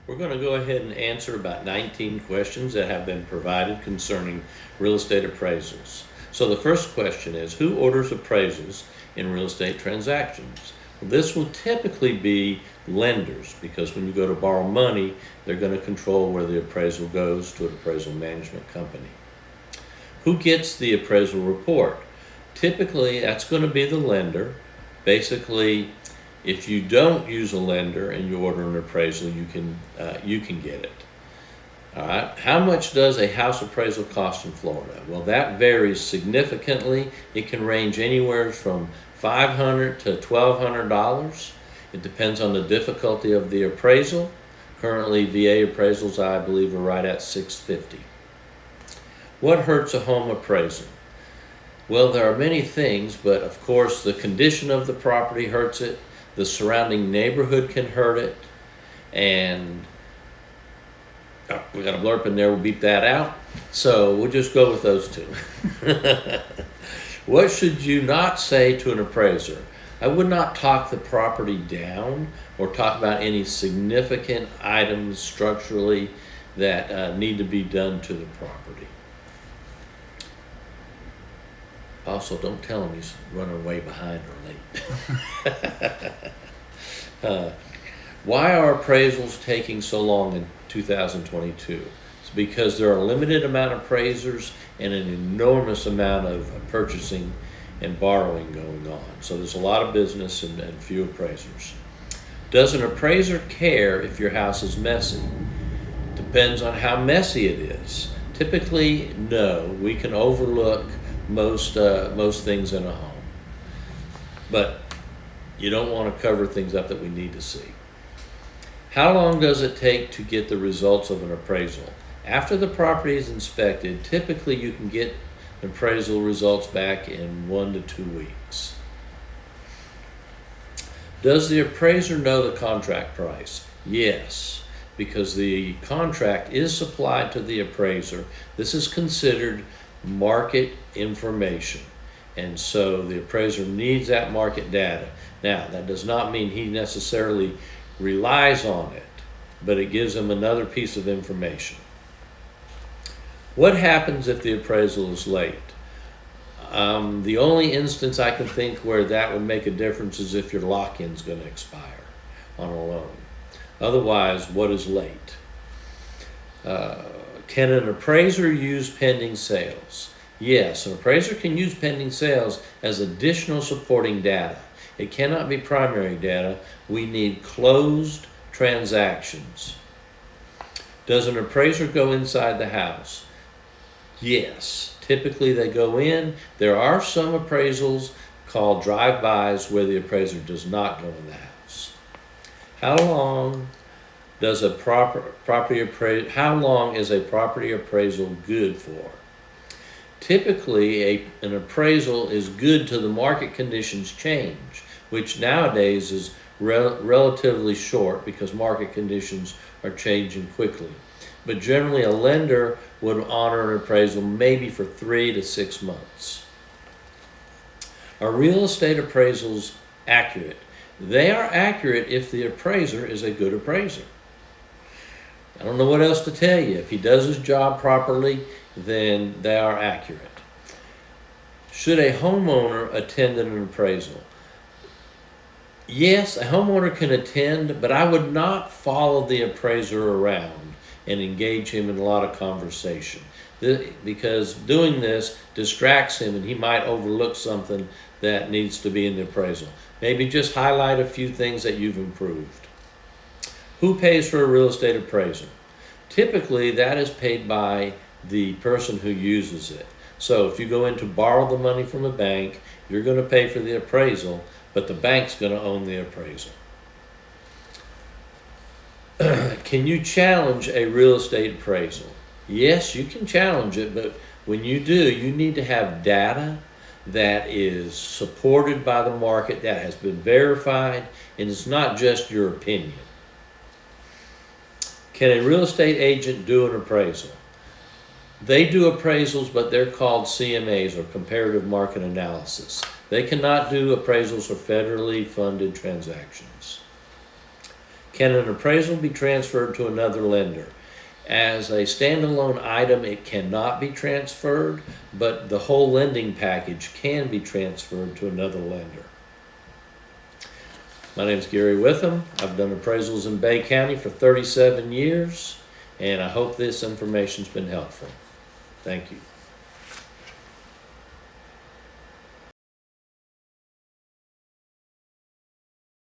We're going to go ahead and answer about 19 questions that have been provided concerning real estate appraisals. So the first question is, who orders appraisals in real estate transactions? Well, this will typically be lenders, because when you go to borrow money, they're going to control where the appraisal goes to an appraisal management company. Who gets the appraisal report? Typically, that's going to be the lender. Basically, if you don't use a lender and you order an appraisal, you can get it. All right. How much does a house appraisal cost in Florida? Well, that varies significantly. It can range anywhere from $500 to $1,200. It depends on the difficulty of the appraisal. Currently, VA appraisals, I believe, are right at $650. What hurts a home appraisal? Well, there are many things, but of course, the condition of the property hurts it. The surrounding neighborhood can hurt it, and we got a blurb in there, we'll beep that out. So we'll just go with those two. What should you not say to an appraiser? I would not talk the property down or talk about any significant items structurally that need to be done to the property. Also, don't tell him he's running way behind or late. Why are appraisals taking so long in 2022? It's because there are a limited amount of appraisers and an enormous amount of purchasing and borrowing going on. So there's a lot of business and few appraisers. Does an appraiser care if your house is messy? Depends on how messy it is. Typically, no. We can overlook most things in a home, but you don't want to cover things up that we need to see. How long does it take to get the results of an appraisal? After the property is inspected, typically you can get appraisal results back in 1 to 2 weeks. Does the appraiser know the contract price? Yes, because the contract is supplied to the appraiser. This is considered market information, and so the appraiser needs that market data. Now, that does not mean he necessarily relies on it, but it gives him another piece of information. What happens if the appraisal is late? The only instance I can think where that would make a difference is if your lock-in is going to expire on a loan. Otherwise, what is late? Can an appraiser use pending sales? Yes, an appraiser can use pending sales as additional supporting data. It cannot be primary data. We need closed transactions. Does an appraiser go inside the house? Yes, typically they go in. There are some appraisals called drive-bys where the appraiser does not go in the house. How long is a property appraisal good for? Typically, an appraisal is good till the market conditions change, which nowadays is relatively short because market conditions are changing quickly. But generally, a lender would honor an appraisal maybe for 3 to 6 months. Are real estate appraisals accurate? They are accurate if the appraiser is a good appraiser. I don't know what else to tell you. If he does his job properly, then they are accurate. Should a homeowner attend an appraisal? Yes, a homeowner can attend, but I would not follow the appraiser around and engage him in a lot of conversation, because doing this distracts him and he might overlook something that needs to be in the appraisal. Maybe just highlight a few things that you've improved. Who pays for a real estate appraisal? Typically, that is paid by the person who uses it. So if you go in to borrow the money from a bank, you're going to pay for the appraisal, but the bank's going to own the appraisal. Can you challenge a real estate appraisal? Yes, you can challenge it, but when you do, you need to have data that is supported by the market, that has been verified, and it's not just your opinion. Can a real estate agent do an appraisal? They do appraisals, but they're called CMAs, or comparative market analysis. They cannot do appraisals for federally funded transactions. Can an appraisal be transferred to another lender? As a standalone item, it cannot be transferred, but the whole lending package can be transferred to another lender. My name is Gary Witham. I've done appraisals in Bay County for 37 years, and I hope this information's been helpful. Thank you.